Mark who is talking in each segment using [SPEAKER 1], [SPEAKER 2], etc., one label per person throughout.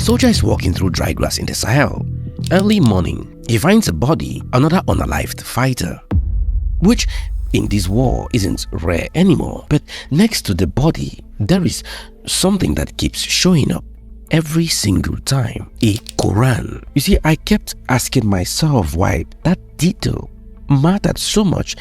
[SPEAKER 1] soldier is walking through dry grass in the Sahel. Early morning, he finds a body, another unalived fighter, which in this war isn't rare anymore. But next to the body, there is something that keeps showing up every single time: a Quran. You see, I kept asking myself why that detail mattered so much.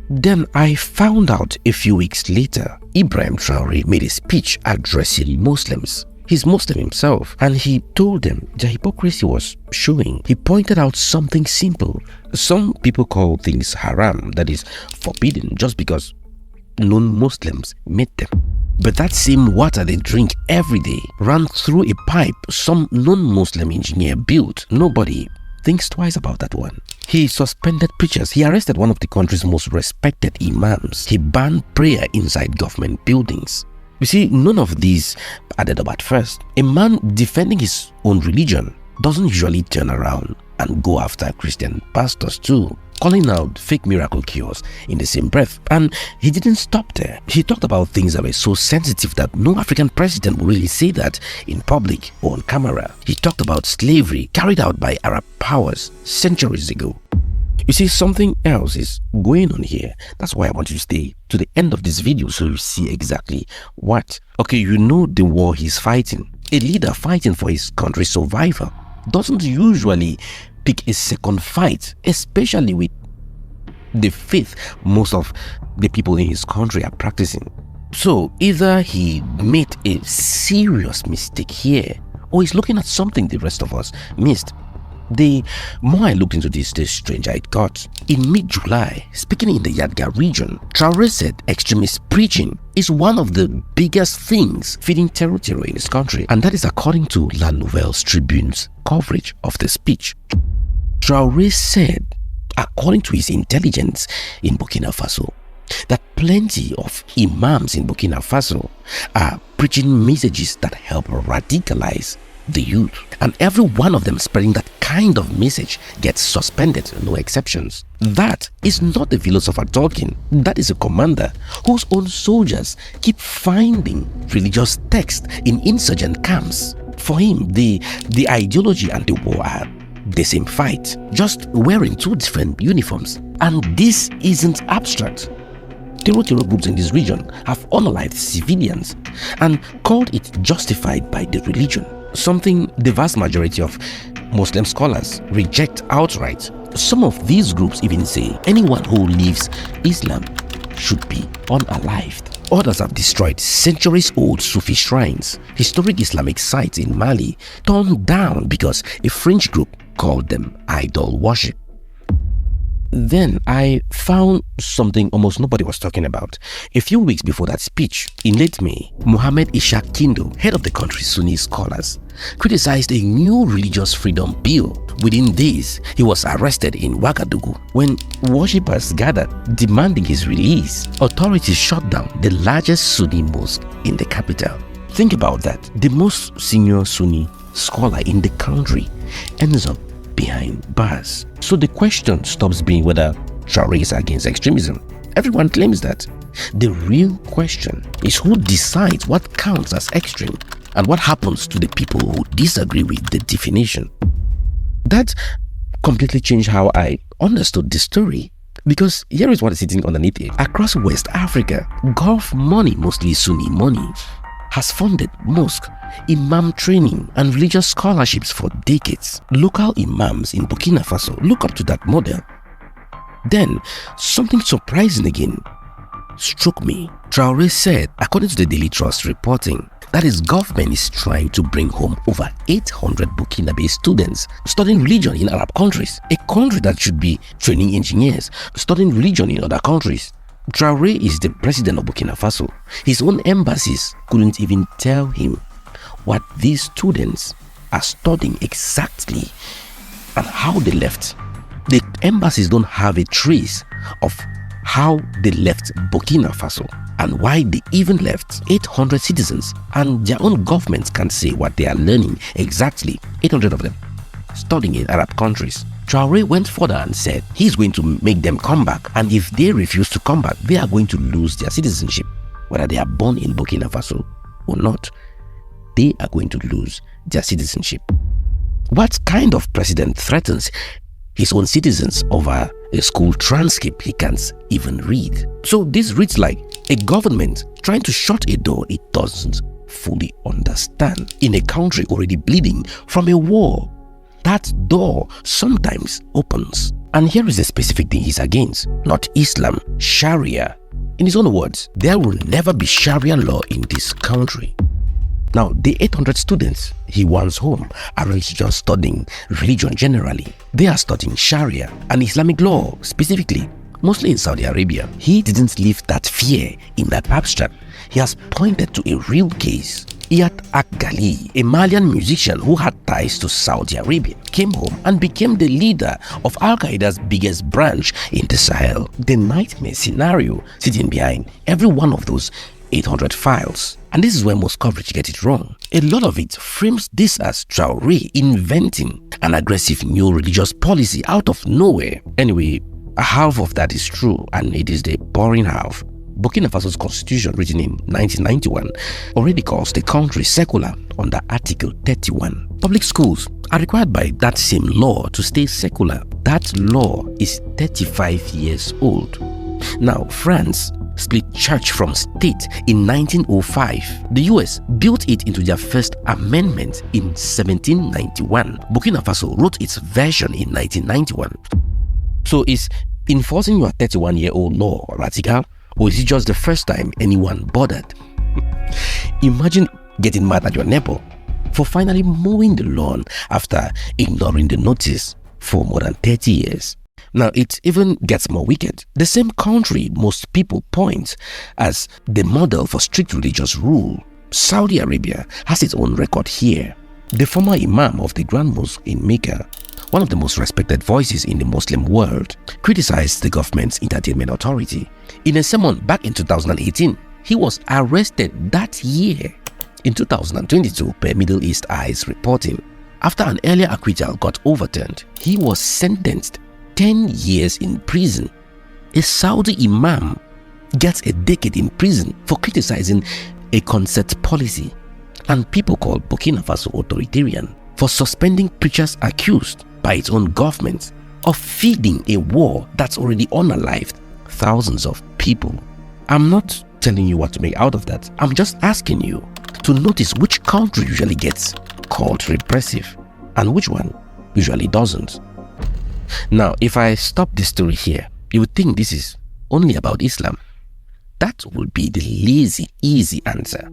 [SPEAKER 1] Then I found out a few weeks later, Ibrahim Traoré made a speech addressing Muslims. He's Muslim himself, and he told them the hypocrisy was showing. He pointed out something simple. Some people call things haram, that is forbidden, just because non-Muslims made them. But that same water they drink every day ran through a pipe some non-Muslim engineer built. Nobody thinks twice about that one. He suspended preachers. He arrested one of the country's most respected imams. He banned prayer inside government buildings. You see, none of these added up at first. A man defending his own religion doesn't usually turn around and go after Christian pastors too, calling out fake miracle cures in the same breath. And he didn't stop there. He talked about things that were so sensitive that no African president would really say that in public or on camera. He talked about slavery carried out by Arab powers centuries ago. You see, something else is going on here. That's why I want you to stay to the end of this video so you see exactly what. Okay, you know the war he's fighting. A leader fighting for his country's survival doesn't usually pick a second fight, especially with the faith most of the people in his country are practicing. So either he made a serious mistake here, or he's looking at something the rest of us missed. The more I looked into this, the stranger it got. In mid-July, speaking in the Yadgar region, Traoré said extremist preaching is one of the biggest things feeding terror in his country, and that is according to La Nouvelle's Tribune's coverage of the speech. Traoré said, according to his intelligence in Burkina Faso, that plenty of imams in Burkina Faso are preaching messages that help radicalize the youth, and every one of them spreading that kind of message gets suspended, no exceptions. That is not a philosopher talking. That is a commander whose own soldiers keep finding religious texts in insurgent camps. For him, the ideology and the war are the same fight, just wearing two different uniforms. And this isn't abstract. Terror groups in this region have unalived civilians and called it justified by the religion, something the vast majority of Muslim scholars reject outright. Some of these groups even say anyone who leaves Islam should be unalived. Others have destroyed centuries-old Sufi shrines, historic Islamic sites in Mali, torn down because a fringe group called them idol worship. Then I found something almost nobody was talking about. A few weeks before that speech, in late May, Mohammed Ishaq Kindo, head of the country's Sunni scholars, criticized a new religious freedom bill. Within days, he was arrested in Ouagadougou. When worshippers gathered demanding his release, authorities shut down the largest Sunni mosque in the capital. Think about that. The most senior Sunni scholar in the country ends up behind bars. So the question stops being whether Traoré is against extremism. Everyone claims that. The real question is who decides what counts as extreme and what happens to the people who disagree with the definition. That completely changed how I understood the story, because here is what is sitting underneath it. Across West Africa, Gulf money, mostly Sunni money, has funded mosque, imam training and religious scholarships for decades. Local imams in Burkina Faso look up to that model. Then, something surprising again struck me. Traoré said, according to the Daily Trust reporting, that his government is trying to bring home over 800 Burkina-based students studying religion in Arab countries, a country that should be training engineers, studying religion in other countries. Traoré is the president of Burkina Faso. His own embassies couldn't even tell him what these students are studying exactly and how they left. The embassies don't have a trace of how they left Burkina Faso and why they even left. 800 citizens, and their own governments can't say what they are learning exactly. 800 of them studying in Arab countries. Traoré went further and said he's going to make them come back, and if they refuse to come back, they are going to lose their citizenship, whether they are born in Burkina Faso or not. they are going to lose their citizenship. What kind of president threatens his own citizens over a school transcript he can't even read? So this reads like a government trying to shut a door it doesn't fully understand in a country already bleeding from a war. That door sometimes opens. And here is the specific thing he's against, not Islam, Sharia. In his own words, there will never be Sharia law in this country. Now, the 800 students he wants home aren't just studying religion generally. They are studying Sharia and Islamic law specifically, mostly in Saudi Arabia. He didn't leave that fear in the abstract. He has pointed to a real case. Iyad Ghali, a Malian musician who had ties to Saudi Arabia, came home and became the leader of Al-Qaeda's biggest branch in the Sahel. The nightmare scenario sitting behind every one of those 800 files. And this is where most coverage get it wrong. A lot of it frames this as Traoré inventing an aggressive new religious policy out of nowhere. Anyway, half of that is true, and it is the boring half. Burkina Faso's constitution, written in 1991, already calls the country secular under Article 31. Public schools are required by that same law to stay secular. That law is 35 years old. Now, France split church from state in 1905. The US built it into their first amendment in 1791. Burkina Faso wrote its version in 1991. So is enforcing your 31-year-old law radical, or is it just the first time anyone bothered? Imagine getting mad at your neighbor for finally mowing the lawn after ignoring the notice for more than 30 years. Now, it even gets more wicked. The same country most people point as the model for strict religious rule, Saudi Arabia, has its own record here. The former imam of the Grand Mosque in Mecca, one of the most respected voices in the Muslim world, criticized the government's entertainment authority. In a sermon back in 2018, he was arrested that year. In 2022, per Middle East Eye's reporting, after an earlier acquittal got overturned, he was sentenced 10 years in prison. A Saudi imam gets a decade in prison for criticizing a concert policy, and people call Burkina Faso authoritarian for suspending preachers accused by its own government of feeding a war that's already unalived thousands of people. I'm not telling you what to make out of that. I'm just asking you to notice which country usually gets called repressive and which one usually doesn't. Now, if I stop this story here, you would think this is only about Islam. That would be the lazy, easy answer.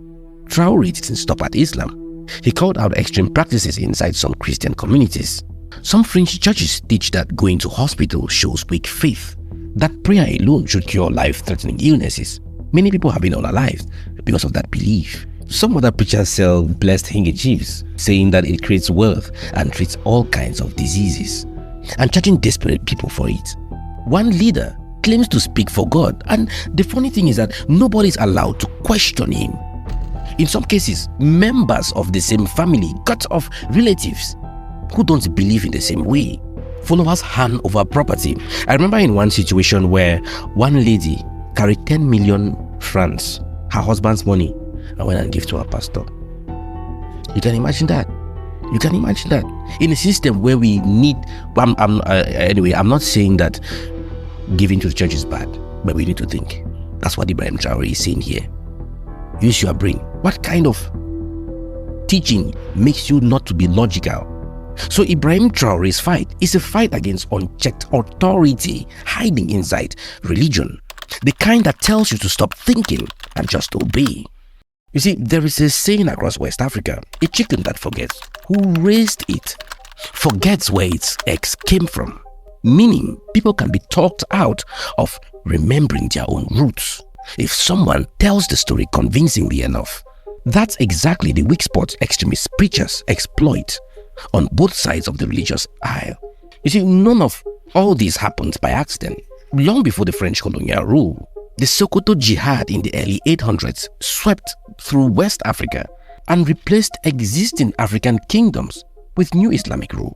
[SPEAKER 1] Traoré didn't stop at Islam. He called out extreme practices inside some Christian communities. Some fringe churches teach that going to hospital shows weak faith, that prayer alone should cure life-threatening illnesses. Many people have been unalived because of that belief. Some other preachers sell blessed handkerchiefs, saying that it creates wealth and treats all kinds of diseases, and charging desperate people for it. One leader claims to speak for God, and the funny thing is that nobody is allowed to question him. In some cases, members of the same family cut off relatives who don't believe in the same way. Followers hand over property. I remember in one situation where one lady carried 10 million francs, her husband's money, and went and gave to her pastor. You can imagine that. You can imagine that. In a system where we need, anyway, I'm not saying that giving to the church is bad, but we need to think. That's what Ibrahim Traoré is saying here. Use your brain. What kind of teaching makes you not to be logical? So Ibrahim Traoré's fight is a fight against unchecked authority hiding inside religion. The kind that tells you to stop thinking and just obey. You see, there is a saying across West Africa, a chicken that forgets who raised it forgets where its eggs came from. Meaning, people can be talked out of remembering their own roots if someone tells the story convincingly enough. That's exactly the weak spot extremist preachers exploit on both sides of the religious aisle. You see, none of all this happened by accident. Long before the French colonial rule, the Sokoto Jihad in the early 800s swept through West Africa and replaced existing African kingdoms with new Islamic rule.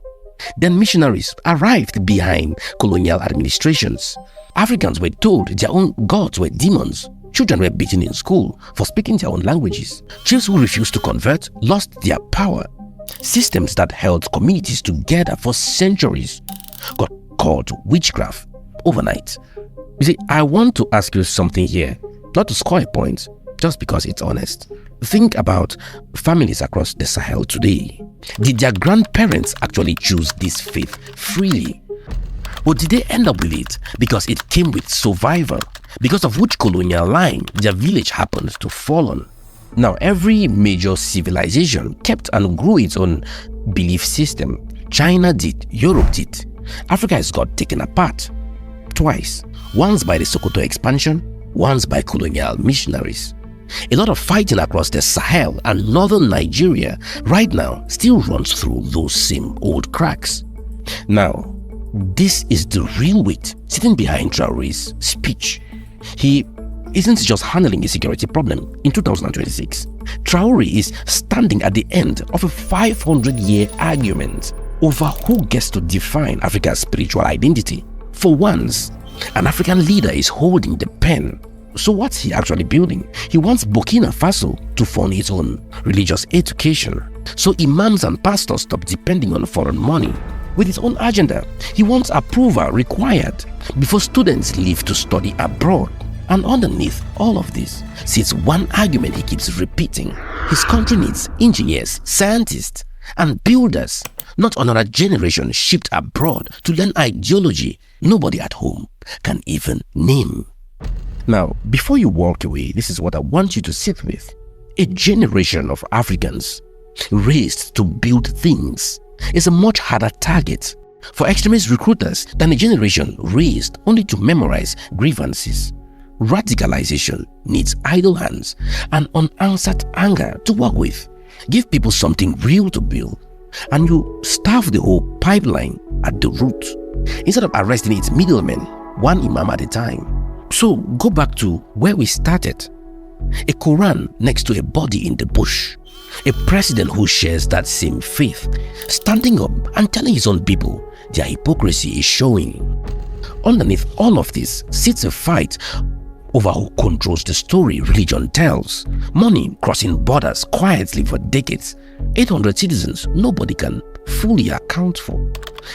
[SPEAKER 1] Then missionaries arrived behind colonial administrations. Africans were told their own gods were demons. Children were beaten in school for speaking their own languages. Chiefs who refused to convert lost their power. Systems that held communities together for centuries got called witchcraft overnight. You see, I want to ask you something here, not to score a point, just because it's honest. Think about families across the Sahel today. Did their grandparents actually choose this faith freely? Or did they end up with it because it came with survival? Because of which colonial line their village happened to fall on? Now, every major civilization kept and grew its own belief system. China did, Europe did. Africa has got taken apart twice. Once by the Sokoto expansion, once by colonial missionaries. A lot of fighting across the Sahel and northern Nigeria right now still runs through those same old cracks. Now, this is the real weight sitting behind Traoré's speech. He isn't just handling a security problem in 2026. Traoré is standing at the end of a 500-year argument over who gets to define Africa's spiritual identity. For once, an African leader is holding the pen. So what's he actually building? He wants Burkina Faso to fund its own religious education, so imams and pastors stop depending on foreign money. With his own agenda, he wants approval required before students leave to study abroad. And underneath all of this sits one argument he keeps repeating. His country needs engineers, scientists, and builders, not another generation shipped abroad to learn ideology nobody at home can even name. Now, before you walk away, this is what I want you to sit with. A generation of Africans raised to build things is a much harder target for extremist recruiters than a generation raised only to memorize grievances. Radicalization needs idle hands and unanswered anger to work with. Give people something real to build, and you starve the whole pipeline at the root, instead of arresting its middlemen, one imam at a time. So go back to where we started. A Quran next to a body in the bush. A president who shares that same faith, standing up and telling his own people their hypocrisy is showing. Underneath all of this sits a fight over who controls the story religion tells. Money crossing borders quietly for decades. 800 citizens nobody can fully account for.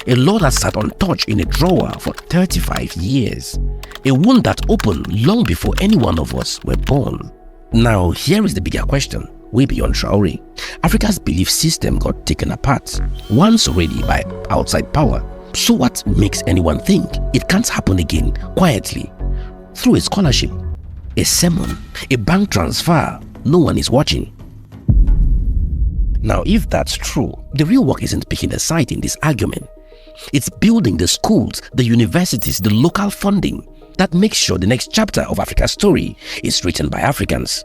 [SPEAKER 1] A law that sat untouched in a drawer for 35 years. A wound that opened long before any one of us were born. Now, here is the bigger question, way beyond Traoré. Africa's belief system got taken apart, once already by outside power. So what makes anyone think it can't happen again quietly? Through a scholarship, a sermon, a bank transfer, no one is watching. Now, if that's true, the real work isn't picking a side in this argument. It's building the schools, the universities, the local funding that makes sure the next chapter of Africa's story is written by Africans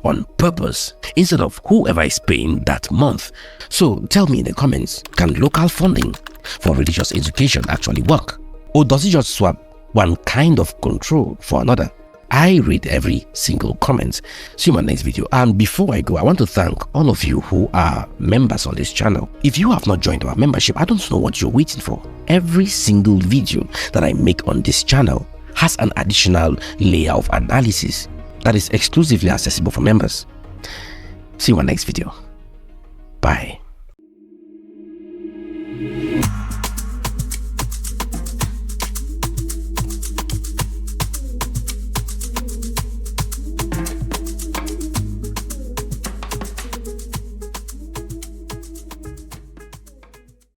[SPEAKER 1] on purpose instead of whoever is paying that month. So tell me in the comments, can local funding for religious education actually work? Or does it just swap one kind of control for another? I read every single comment. See you in my next video. And before I go, I want to thank all of you who are members on this channel. If you have not joined our membership, I don't know what you're waiting for. Every single video that I make on this channel has an additional layer of analysis that is exclusively accessible for members. See you in my next video. Bye.